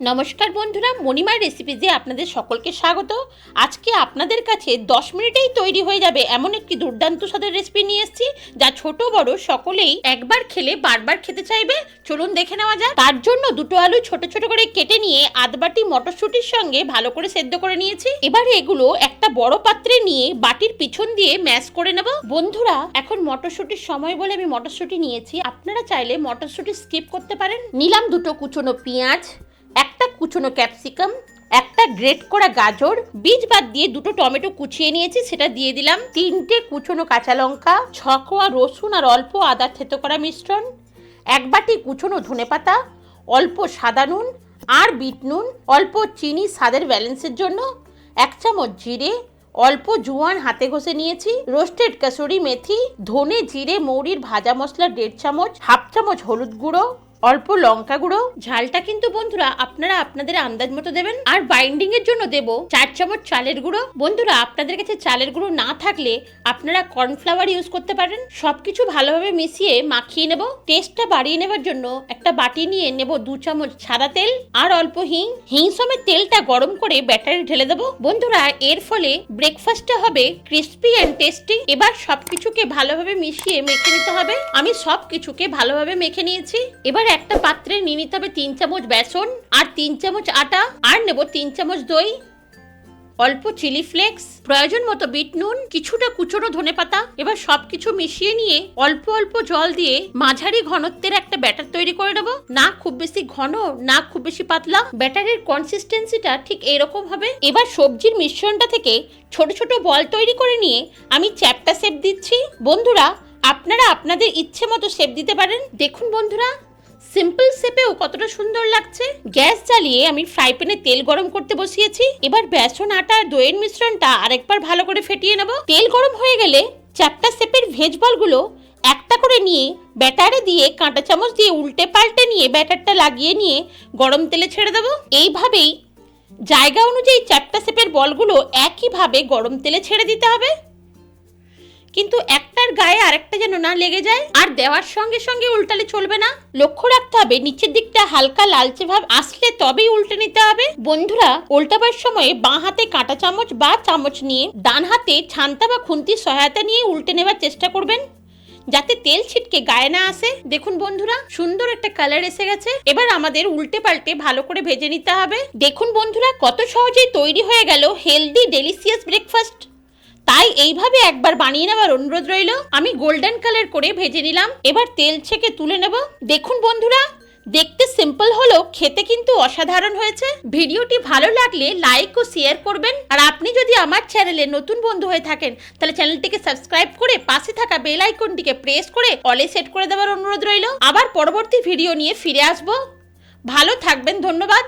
নমস্কার বন্ধুরা, মণিমার রেসিপিজে আপনাদের সকলকে স্বাগত। আজকে আপনাদের কাছে 10 মিনিটেই তৈরি হয়ে যাবে এমন একটি দুর্দান্ত স্বাদের রেসিপি নিয়ে এসেছি, যা ছোট বড় সকলেই একবার খেলে বারবার খেতে চাইবে। চলুন দেখে নেওয়া যাক। তার জন্য দুটো আলু ছোট ছোট করে কেটে নিয়ে আধ বাটি মটরশুঁটির সঙ্গে ভালো করে সেদ্ধ করে নিয়েছি। এবারে এগুলো একটা বড় পাত্রে নিয়ে বাটির পিছন দিয়ে ম্যাশ করে নেব। বন্ধুরা, এখন মটরশুঁটির সময় বলে আমি মটরশুঁটি নিয়েছি, আপনারা চাইলে মটরশুঁটি স্কিপ করতে পারেন। নিলাম দুটো কুচনো পেঁয়াজ, একটা কুচনো ক্যাপসিকাম, একটা গ্রেট করা গাজর, বীজ বাদ দিয়ে দুটো টমেটো কুচিয়ে নিয়েছি, সেটা দিয়ে দিলাম। 3টে কুচনো কাঁচা লঙ্কা, 6 কোয়া রসুন আর অল্প আদা থেতো করা মিশ্রণ, 1 বাটি কুচনো ধনেপাতা, অল্প সাদা নুন আর বিট নুন, অল্প চিনি স্বাদের ব্যালেন্সের জন্য, 1 চামচ জিরে, অল্প জোয়ান হাতে ঘষে নিয়েছি, রোস্টেড কাসুরি মেথি, ধনে জিরে মৌরির ভাজা মশলা 1.5 চামচ, 1/2 চামচ হলুদ গুঁড়ো, অল্প লঙ্কা গুঁড়ো। ঝালটা কিন্তু বন্ধুরা আপনারা আপনাদের আন্দাজ মতো দেবেন। আর বাইন্ডিং এর জন্য দেব 4 চামচ চালের গুঁড়ো। বন্ধুরা, আপনাদের কাছে চালের গুঁড়ো না থাকলে আপনারা কর্নফ্লাওয়ার ইউজ করতে পারেন। সবকিছু ভালোভাবে মিশিয়ে মাখিয়ে নেব। টেস্টটা বাড়িয়ে নেবার জন্য একটা বাটি নিয়ে নেব 2 চামচ সাদা তেল আর অল্প হিং সমেত তেলটা গরম করে ব্যাটারে ঢেলে দেবো। বন্ধুরা, এর ফলে ব্রেকফাস্টটা হবে ক্রিস্পি অ্যান্ড টেস্টি। এবার সবকিছুকে ভালোভাবে মিশিয়ে মেখে নিতে হবে। আমি সবকিছুকে ভালোভাবে মেখে নিয়েছি। এবার একটা পাত্রে নিয়ে নিতে হবে 3 চামচ বেসন আর 3 চামচ আটা, আর নেব 3 চামচ দই, অল্প চিলি ফ্লেক্স, প্রয়োজন মতো বিট নুন, কিছুটা কুচনো ধনেপাতা। এবার সবকিছু মিশিয়ে নিয়ে অল্প অল্প জল দিয়ে মাঝারি ঘনত্বের একটা ব্যাটার তৈরি করে নেব। না খুব বেশি ঘন, না খুব বেশি পাতলা। ব্যাটারের কনসিস্টেন্সিটা ঠিক এরকম হবে। এবার সবজির মিশ্রণটা থেকে ছোট ছোট বল তৈরি করে নিয়ে আমি চ্যাপ্টা শেপ দিচ্ছি। বন্ধুরা, আপনারা আপনাদের ইচ্ছে মতো শেপ দিতে পারেন। দেখুন বন্ধুরা, সিম্পল শেপেও কতটা সুন্দর লাগছে। গ্যাস জ্বালিয়ে আমি ফ্রাই প্যানে তেল গরম করতে বসিয়েছি। এবার বেসন আটা আর দইয়ের মিশ্রণটা আরেকবার ভালো করে ফেটিয়ে নেব। তেল গরম হয়ে গেলে চ্যাপ্টা শেপের ভেজ বলগুলো একটা করে নিয়ে ব্যাটারে দিয়ে কাঁটা চামচ দিয়ে উল্টে পাল্টে নিয়ে ব্যাটারটা লাগিয়ে নিয়ে গরম তেলে ছেড়ে দেবো। এইভাবেই জায়গা অনুযায়ী চ্যাপ্টা শেপের বলগুলো একইভাবে গরম তেলে ছেড়ে দিতে হবে, কিন্তু একটার গায়ে আরেকটা যেন না লেগে যায়। আর দেওয়ার সঙ্গে সঙ্গে উল্টালে চলবে না। লক্ষ্য রাখতে হবে নিচের দিকটা হালকা লালচে ভাব আসলে তবেই উল্টে নিতে হবে। বন্ধুরা, উল্টাবার সময় বাঁ হাতে কাঁটা চামচ বা চামচ নিয়ে ডান হাতে ছান্তা বা খুন্তির সহায়তা নিয়ে উল্টে নেবার চেষ্টা করবেন, যাতে তেল ছিটকে গায়ে না আসে। দেখুন বন্ধুরা, সুন্দর একটা কালার এসে গেছে। এবার আমাদের উল্টে পাল্টে ভালো করে ভেজে নিতে হবে। দেখুন বন্ধুরা, কত সহজেই তৈরি হয়ে গেল হেলদি ডেলিশিয়াস ব্রেকফাস্ট। তাই এইভাবে একবার বানিয়ে নেওয়ার অনুরোধ রইল। আমি গোল্ডেন কালার করে ভেজে নিলাম। এবার তেল ছেঁকে তুলে নেব। দেখুন বন্ধুরা, দেখতে সিম্পল হলেও খেতে কিন্তু অসাধারণ হয়েছে। ভিডিওটি ভালো লাগলে লাইক ও শেয়ার করবেন। আর আপনি যদি আমার চ্যানেলে নতুন বন্ধু হয়ে থাকেন তাহলে চ্যানেলটিকে সাবস্ক্রাইব করে পাশে থাকা বেল আইকনটিকে প্রেস করে অলে সেট করে দেওয়ার অনুরোধ রইল। আবার পরবর্তী ভিডিও নিয়ে ফিরে আসবো। ভালো থাকবেন, ধন্যবাদ।